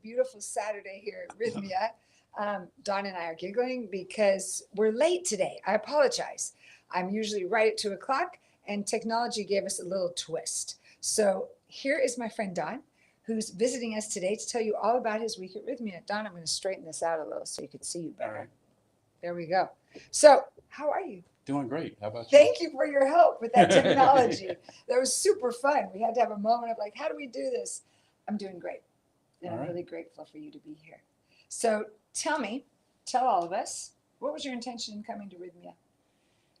beautiful Saturday here at Rhythmia. Dawn and I are giggling because we're late today. I apologize. I'm usually right at 2 o'clock, and technology gave us a little twist. So here is my friend Don, who's visiting us today to tell you all about his week at Rhythmia. Don, I'm going to straighten this out a little so you can see you All better. right. There we go. So, how are you? Doing great. How about you? Thank you for your help with that technology. That was super fun. We had to have a moment of like, how do we do this? I'm doing great. And All I'm right. really grateful for you to be here. So tell all of us, what was your intention in coming to Rhythmia?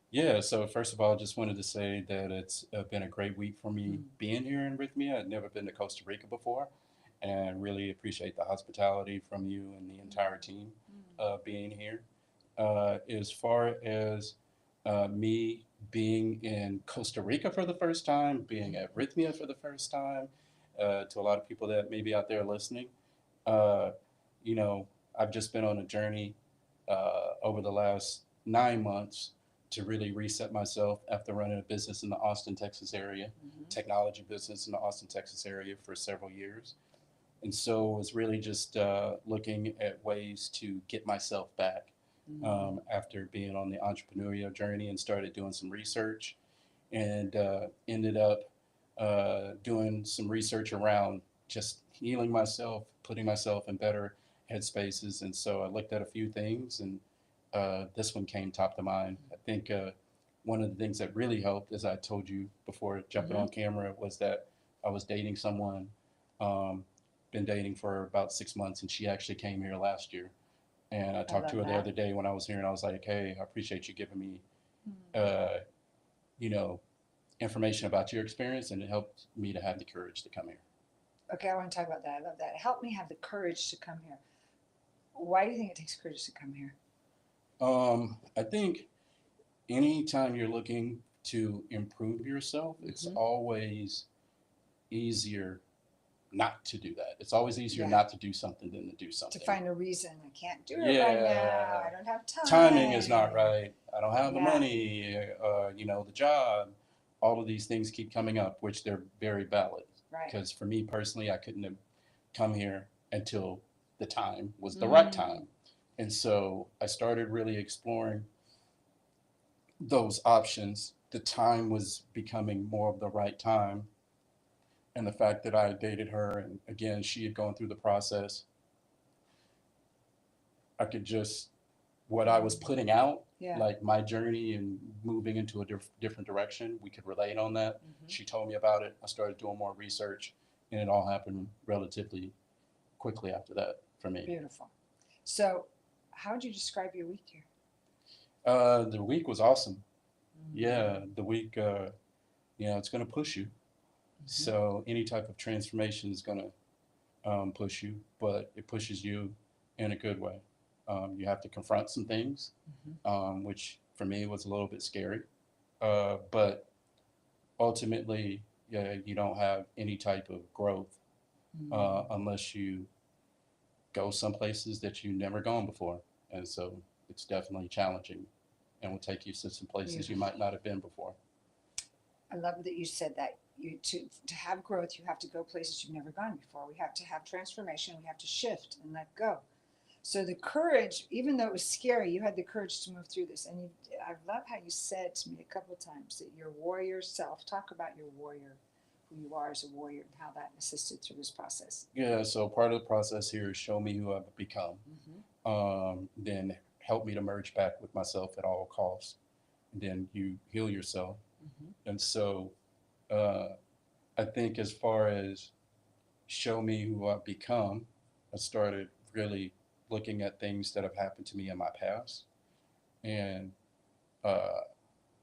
Yeah, so first of all, I just wanted to say that it's been a great week for me Mm. being here in Rythmia. I'd never been to Costa Rica before, and really appreciate the hospitality from you and the entire team being here. As far as me being in Costa Rica for the first time, being at Rythmia for the first time, to a lot of people that may be out there listening, uh, you know, I've just been on a journey over the last 9 months to really reset myself after running a business in the Austin, Texas area, Mm-hmm. technology business in the Austin, Texas area for several years. And so it's really just looking at ways to get myself back Mm-hmm. after being on the entrepreneurial journey and started doing some research and ended up doing some research around just healing myself, putting myself in better headspaces. And so I looked at a few things, and this one came top to mind. I think one of the things that really helped, as I told you before jumping Mm-hmm. on camera, was that I was dating someone, um, been dating for about 6 months, and she actually came here last year. And I I talked love to her the that. other day when I was here, and I was like, "Hey, I appreciate you giving me, Mm. uh, you know, information about your experience, and it helped me to have the courage to come here." Okay, I want to talk about that. I love that. Help me have the courage to come here. Why do you think it takes courage to come here? I think anytime you're looking to improve yourself, it's Mm-hmm. always easier not to do that. It's always easier Yeah. not to do something than to do To something. find a reason. I can't do it right now. Yeah, I don't have timing is time. not right. I don't have the Yeah. money, the job. All of these things keep coming up, which they're very valid. Right. Because for me personally, I couldn't have come here until the time was the right Mm. time. And so I started really exploring those options. The time was becoming more of the right time. And the fact that I dated her, and again, she had gone through the process, I could just, what I was putting out, Yeah. like my journey and moving into a different direction, we could relate on that. Mm-hmm. She told me about it. I started doing more research, and it all happened relatively quickly after that for me. Beautiful. So, how would you describe your week here? The week was awesome. Mm-hmm. Yeah, the week, it's going to push you. Mm-hmm. So any type of transformation is going to push you, but it pushes you in a good way. You have to confront some things, Mm-hmm. which for me was a little bit scary. But ultimately, yeah, you don't have any type of growth Mm. unless you go some places that you've never gone before. And so it's definitely challenging and will take you to some places you Beautiful. might not have been before. I love that you said that. You to have growth, you have to go places you've never gone before. We have to have transformation. We have to shift and let go. So the courage, even though it was scary, you had the courage to move through this. And I love how you said to me a couple of times that your warrior self. Talk about your warrior, who you are as a warrior, and how that assisted through this process. Yeah, so part of the process here is show me who I've become, Mm-hmm. then help me to merge back with myself at all costs. And then you heal yourself. Mm-hmm. And so uh, I think as far as show me who I've become, I started really looking at things that have happened to me in my past. And, uh,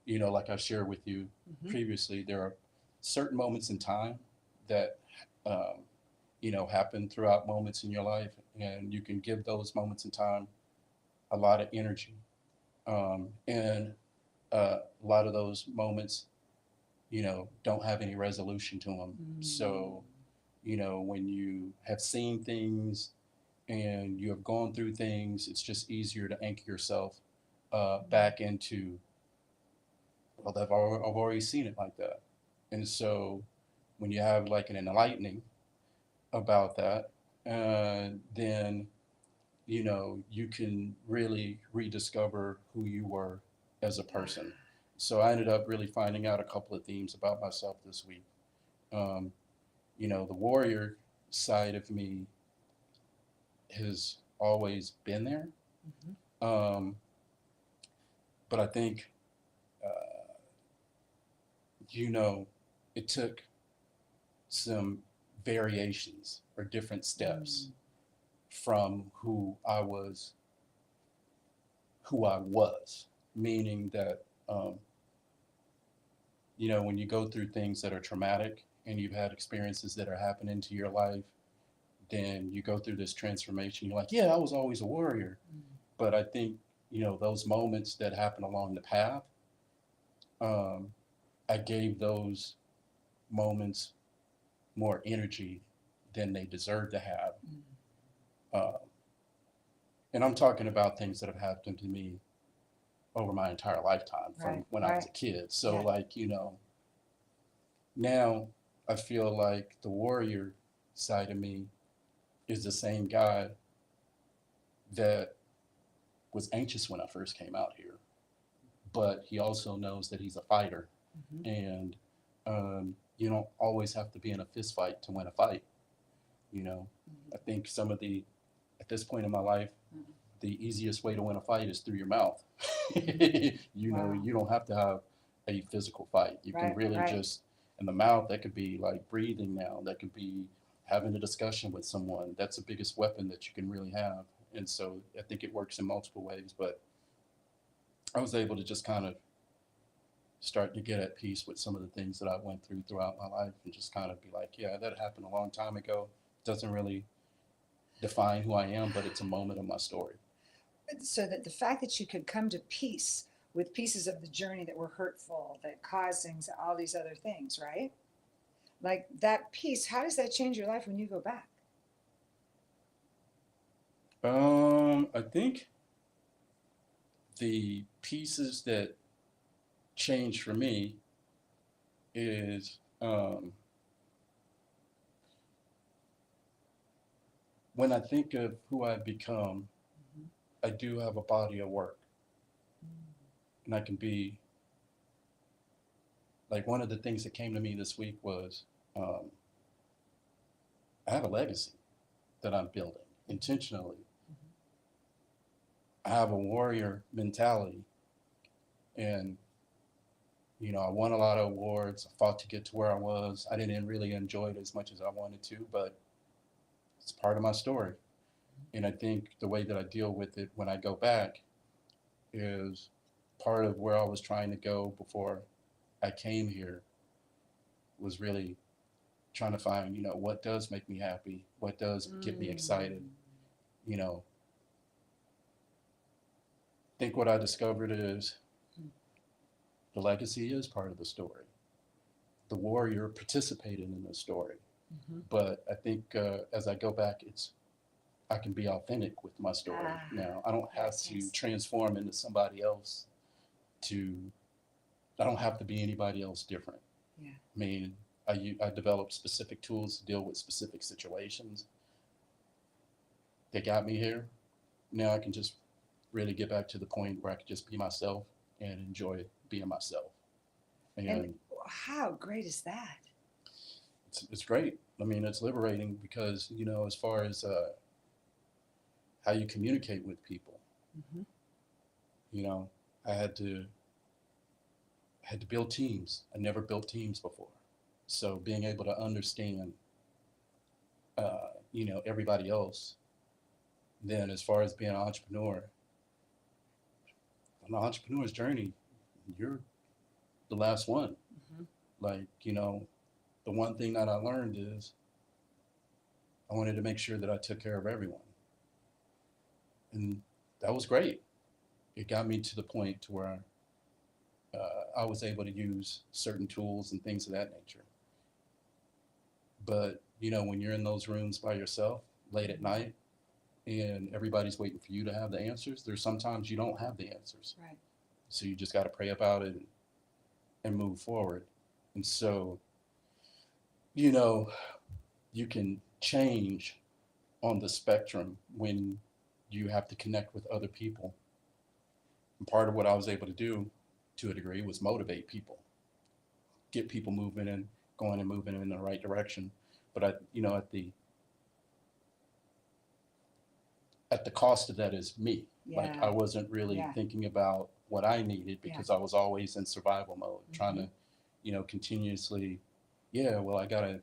like I shared with you Mm-hmm. previously, there are certain moments in time that, um, happen throughout moments in your life. And you can give those moments in time a lot of energy. And a lot of those moments, don't have any resolution to them. Mm. So, when you have seen things and you have gone through things, it's just easier to anchor yourself back into, well, I've already seen it like that. And so when you have like an enlightening about that, then you can really rediscover who you were as a person. So I ended up really finding out a couple of themes about myself this week. Um, the warrior side of me has always been there. Mhm. Um, but I think, uh, you know, it took some variations or different steps Mm. from who I was, meaning that, when you go through things that are traumatic and you've had experiences that are happening to your life, then you go through this transformation. You're like, yeah, I was always a warrior. Mm. But I think, those moments that happen along the path, um, I gave those moments more energy than they deserve to have. Mm. Uh, and I'm talking about things that have happened to me over my entire lifetime Right, from when I was right. a kid. So, Yeah. like, now I feel like the warrior side of me is the same guy that was anxious when I first came out here, but he also knows that he's a fighter. Mhm. And you don't always have to be in a fist fight to win a fight. Mhm. I think at this point in my life, Mhm. the easiest way to win a fight is through your mouth. Wow. You don't have to have a physical fight. You can Right, really right. just, in the mouth, that could be like breathing now, that could be having a discussion with someone. That's the biggest weapon that you can really have. And so I think it works in multiple ways, but I was able to just kind of start to get at peace with some of the things that I went through throughout my life and just kind of be like, yeah, that happened a long time ago. Doesn't really define who I am, but it's a moment of my story. So that the fact that you could come to peace with pieces of the journey that were hurtful, that caused things, all these other things, right? Like that peace, how does that change your life when you go back? I think the pieces that changed for me is when I think of who I've become, Mhm. I do have a body of work, and I can be like one of the things that came to me this week was um, I have a legacy that I'm building intentionally. Mhm. I have a warrior mentality, and I won a lot of awards. I fought to get to where I was. I didn't really enjoy it as much as I wanted to, but it's part of my story. And I think the way that I deal with it when I go back is part of where I was trying to go before I came here was really trying to find, what does make me happy? What does get me excited? Mm. You know, I think what I discovered is Mm. the legacy is part of the story. The warrior participated in the story. Mhm. But I think as I go back, I can be authentic with my story Ah, now. I don't have yes, to yes. transform into somebody else to. I don't have to be anybody else different. Yeah. I mean, I developed specific tools to deal with specific situations that got me here. Now I can just really get back to the point where I can just be myself and enjoy being myself. And And how great is that? it's great. I mean, it's liberating because, as far as how you communicate with people, Mhm. you know, I had to build teams. I never built teams before. So being able to understand, everybody else, then as far as being an entrepreneur, on the entrepreneur's journey, you're the last one. Mhm. Like, the one thing that I learned is I wanted to make sure that I took care of everyone. And that was great. It got me to the point to where I was able to use certain tools and things of that nature. But, when you're in those rooms by yourself late at night and everybody's waiting for you to have the answers, there's sometimes you don't have the answers. Right. So you just got to pray about it and move forward. And so, you know, you can change on the spectrum when you have to connect with other people. And part of what I was able to do to a degree was motivate people, get people moving and going and moving in the right direction. But at the cost of that is me. Like Yeah. I wasn't really Yeah. thinking about what I needed Yeah. because I was always in survival mode, trying Mhm. to, continuously, yeah, well, I gotta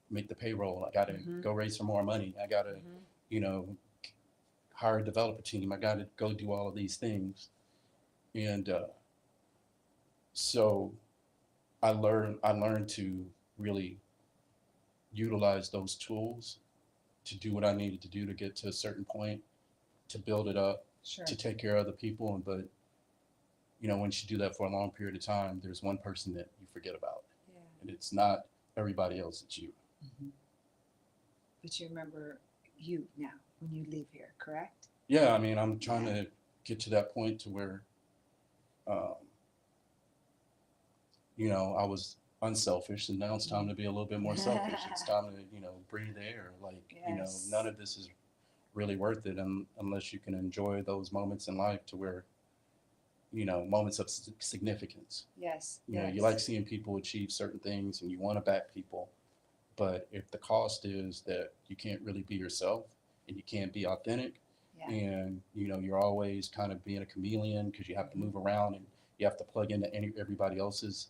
make the payroll. I gotta Mhm. go raise some more money. I gotta, Mhm. you know, hire a developer team. I gotta go do all of these things. And so I learned to really utilize those tools to do what I needed to do to get to a certain point, to build it up, Sure. to take care of other people. And but once you do that for a long period of time, there's one person that you forget about, Yeah. and it's not everybody else, it's you. Mhm. But you remember you now when you leave here, correct? Yeah, I mean, I'm trying Yeah. to get to that point to where, um, I was unselfish, and now it's time to be a little bit more selfish. It's time to, breathe air. Like, Yes. none of this is really worth it unless you can enjoy those moments in life to where, moments of significance. Yes. You like Yes. seeing people achieve certain things and you want to back people. But if the cost is that you can't really be yourself and you can't be authentic, Yeah. and you're always kind of being a chameleon because you have to Mhm. move around and you have to plug into everybody else's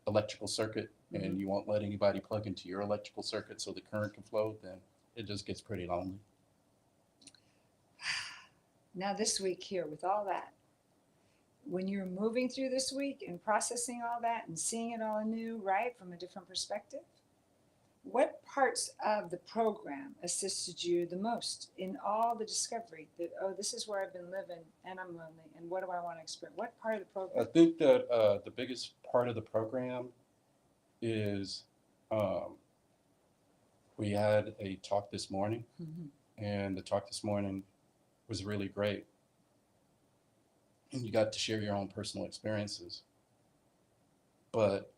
electrical circuit, Mhm. and you won't let anybody plug into your electrical circuit so the current can flow, then it just gets pretty lonely. Now this week here with all that, when you're moving through this week and processing all that and seeing it all anew, right, from a different perspective, what parts of the program assisted you the most in all the discovery that, oh, this is where I've been living and I'm lonely and what do I want to experience? What part of the I program? think that the biggest part of the program is, um, we had a talk this morning, Mhm. and the talk this morning was really great. And you got to share your own personal experiences. But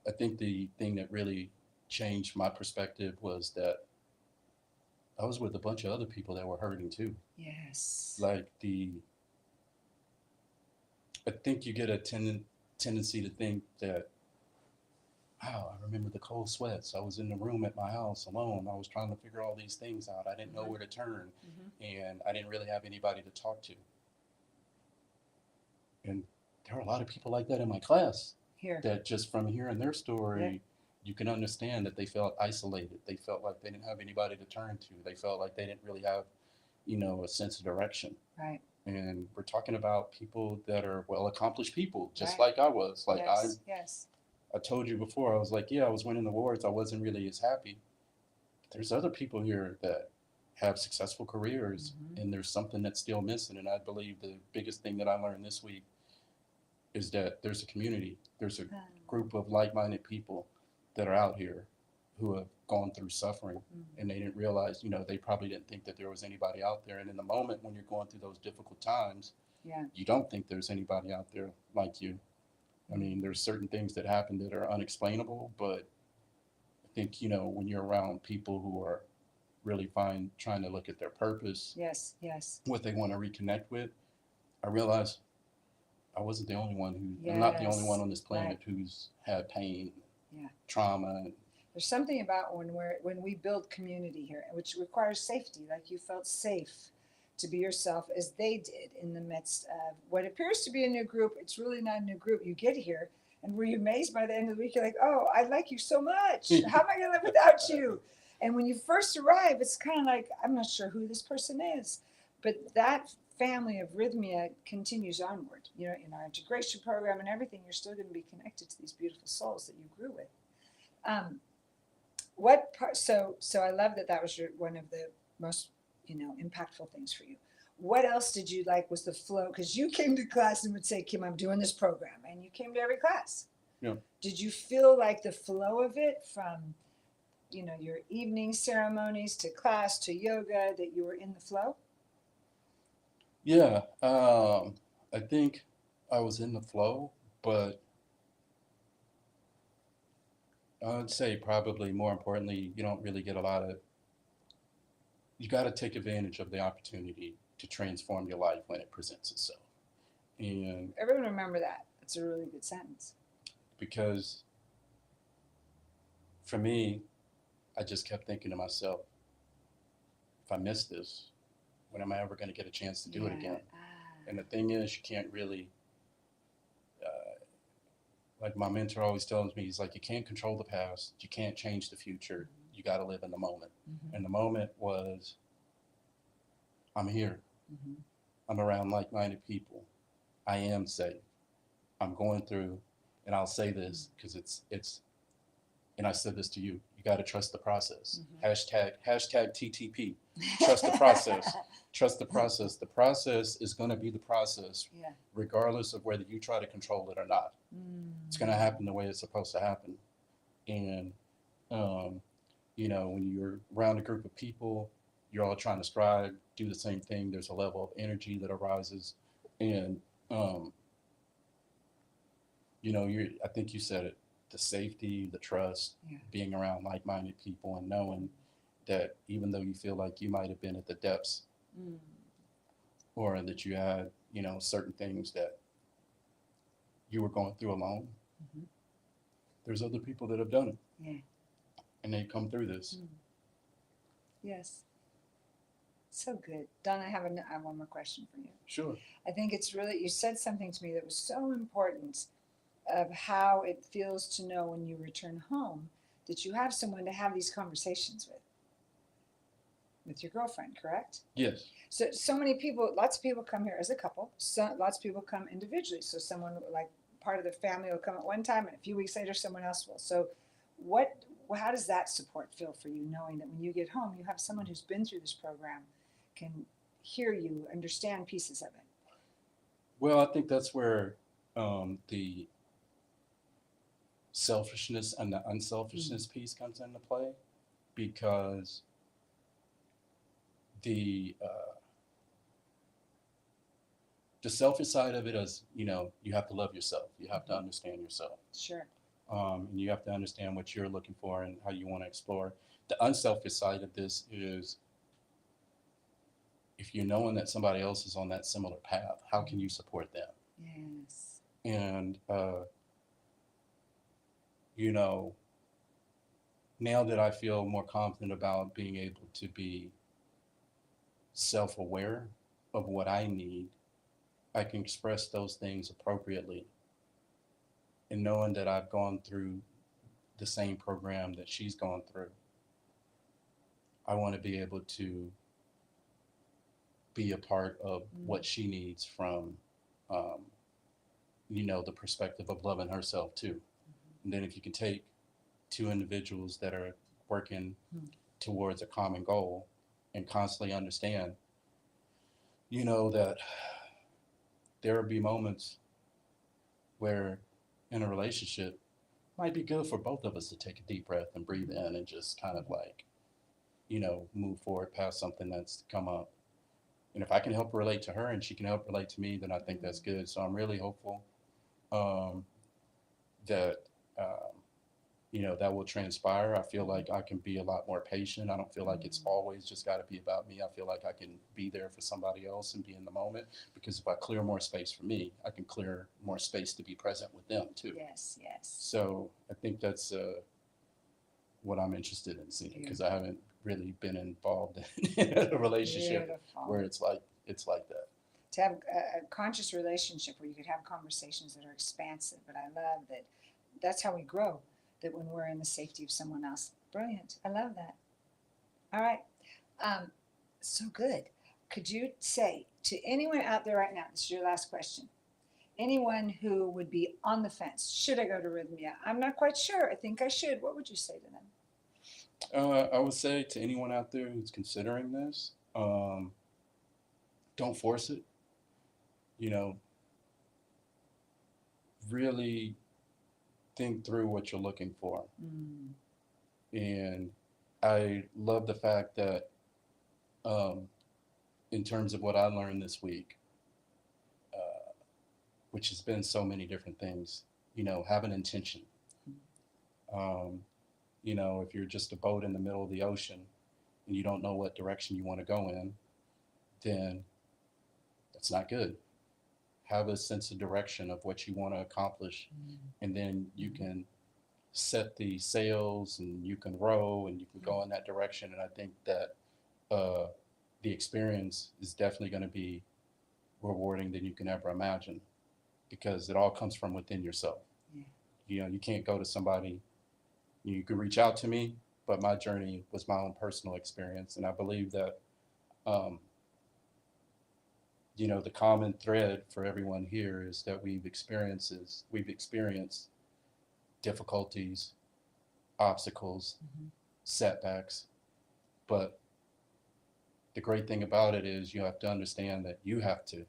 I think the thing that really changed my perspective was that I was with a bunch of other people that were hurting too. Yes. Like I think you get a tendency to think that, wow, I remember the cold sweats. I was in the room at my house alone. I was trying to figure all these things out. I didn't know Mhm. where to turn, Mhm. and I didn't really have anybody to talk to. And there were a lot of people like that in my class Here. that just from hearing their Yeah. story, you can understand that they felt isolated. They felt like they didn't have anybody to turn to. They felt like they didn't really have, a sense of direction. Right. And we're talking about people that are well accomplished people, just Right. like I was. Like Yes. Yes. I told you before, I was like, yeah, I was winning awards. I wasn't really as happy. There's other people here that have successful careers, Mhm. and there's something that's still missing. And I believe the biggest thing that I learned this week is that there's a community, there's a group of like-minded people that are out here who have gone through suffering, and they didn't realize, they probably didn't think that there was anybody out there. And in the moment when you're going through those difficult times, Yeah. you don't think there's anybody out there like you. I mean, there's certain things that happen that are unexplainable, but I think, when you're around people who are really trying to look at their purpose, Yes. Yes. what they want to reconnect with, I realized I wasn't the only one I'm not the only one Yes. on this Right. planet who's had pain, Yeah. trauma. There's something about when we build community here, which requires safety, like you felt safe to be yourself as they did in the midst of what appears to be a new group. It's really not a new group. You get here and were you amazed by the end of the week? You're like, oh, I like you so much. How am I going to live without you? And when you first arrive, it's kind of like, I'm not sure who this person is. But that family of Rhythmia continues onward. In our integration program and everything, you're still going to be connected to these beautiful souls that you grew with. Um, what part? So I love that was one of the most impactful things for you. What else did you like? Was the flow? Because you came to class and would say, Kim, I'm doing this program, and you came to every class. Yeah. Did you feel like the flow of it from your evening ceremonies to class to yoga, that you were in the flow? Yeah, I think I was in the flow, but I'd say probably more importantly, you don't really get a lot of you got to take advantage of the opportunity to transform your life when it presents itself. And Everyone remember that. That's a really good sentence. because for me, I just kept thinking to myself, if I miss this, when am I ever going to get a chance to do it again? And the thing is, you can't really, like my mentor always tells me, he's like, you can't control the past, you can't change the future, you got to live in the moment. Mm-hmm. And the moment was, I'm here, Mm-hmm. I'm around like-minded people, I am safe, I'm going through, and I'll say this because it's, and I said this to you, you got to trust the process. Mm-hmm. Hashtag TTP, trust the process. Trust the process. The process is going to be the process, Yeah. regardless of whether you try to control it or not. It's going to happen the way it's supposed to happen. And, you know, when you're around a group of people, you're all trying to strive, do the same thing. There's a level of energy that arises. And, you know, I think you said it, the safety, the trust, Yeah. being around like-minded people and knowing that even though you feel like you might have been at the depths or that you had, you know, certain things that you were going through alone, there's other people that have done it. Yeah. And they come through this. Yes. So good. Don, I have one more question for you. Sure. I think it's really, you said something to me that was so important of how it feels to know when you return home that you have someone to have these conversations with your girlfriend, correct? Yes. So many people, lots of people come here as a couple. Lots of people come individually. So someone like part of the family will come at one time, and a few weeks later, someone else will. So, how does that support feel for you, knowing that when you get home, you have someone who's been through this program, can hear you, understand pieces of it? Well, I think that's where the selfishness and the unselfishness piece comes into play, because the selfish side of it is, you know, you have to love yourself. You have to understand yourself. Sure. And you have to understand what you're looking for and how you want to explore. The unselfish side of this is, if you're knowing that somebody else is on that similar path, how can you support them? Yes. And, you know, now that I feel more confident about being able to be self-aware of what I need, I can express those things appropriately. And knowing that I've gone through the same program that she's gone through, I want to be able to be a part of what she needs from, you know, the perspective of loving herself too. And then if you can take two individuals that are working towards a common goal and constantly understand, you know, that there will be moments where in a relationship it might be good for both of us to take a deep breath and breathe in and just kind of like, you know, move forward past something that's come up. And if I can help relate to her and she can help relate to me, then I think that's good. So I'm really hopeful that, you know, that will transpire. I feel like I can be a lot more patient. I don't feel like it's always just got to be about me. I feel like I can be there for somebody else and be in the moment, because if I clear more space for me, I can clear more space to be present with them too. Yes, yes. So I think that's what I'm interested in seeing, because I haven't really been involved in a relationship where it's like that. To have a conscious relationship where you could have conversations that are expansive. But I love that that's how we grow, that when we're in the safety of someone else. Brilliant. I love that. All right. So good. Could you say to anyone out there right now, this is your last question, anyone who would be on the fence, should I go to Rythmia? I'm not quite sure. I think I should. What would you say to them? I would say to anyone out there who's considering this, don't force it. You know, really think through what you're looking for. And I love the fact that in terms of what I learned this week, which has been so many different things, you know, have an intention. You know, if you're just a boat in the middle of the ocean and you don't know what direction you want to go in, then that's not good. Have a sense of direction of what you want to accomplish, and then you can set the sails and you can row and you can go in that direction. And I think that the experience is definitely going to be rewarding than you can ever imagine, because it all comes from within yourself. Yeah. You know, you can't go to somebody, you can reach out to me, but my journey was my own personal experience. And I believe that, you know, the common thread for everyone here is that we've experienced difficulties, obstacles, setbacks. But the great thing about it is you have to understand that you have to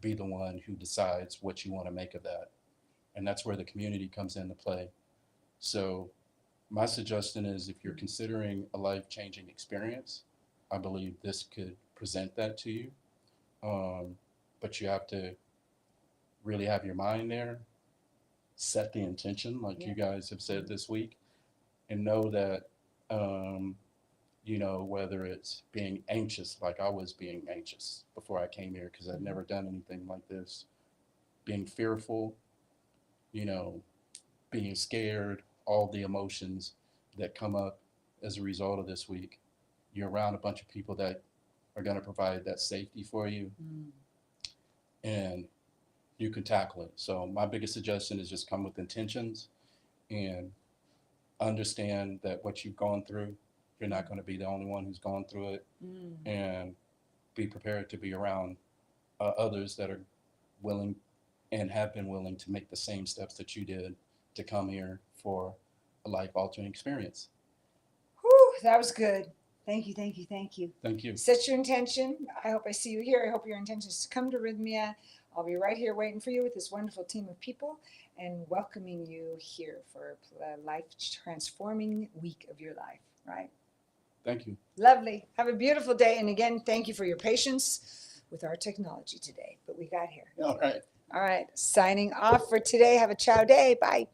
be the one who decides what you want to make of that. And that's where the community comes into play. So my suggestion is, if you're considering a life-changing experience, I believe this could present that to you. But you have to really have your mind there, set the intention like you guys have said this week, and know that, you know, whether it's being anxious, like I was being anxious before I came here because I'd never done anything like this, being fearful, you know, being scared, all the emotions that come up as a result of this week. You're around a bunch of people that are going to provide that safety for you, and you can tackle it. So my biggest suggestion is just come with intentions and understand that what you've gone through, you're not going to be the only one who's gone through it, and be prepared to be around others that are willing and have been willing to make the same steps that you did to come here for a life-altering experience. Whew, that was good. Thank you, thank you, thank you. Thank you. Set your intention. I hope I see you here. I hope your intention is to come to Rythmia. I'll be right here waiting for you with this wonderful team of people and welcoming you here for a life-transforming week of your life, right? Thank you. Lovely. Have a beautiful day. And again, thank you for your patience with our technology today, but we got here. All right. All right. Signing off for today. Have a ciao day. Bye.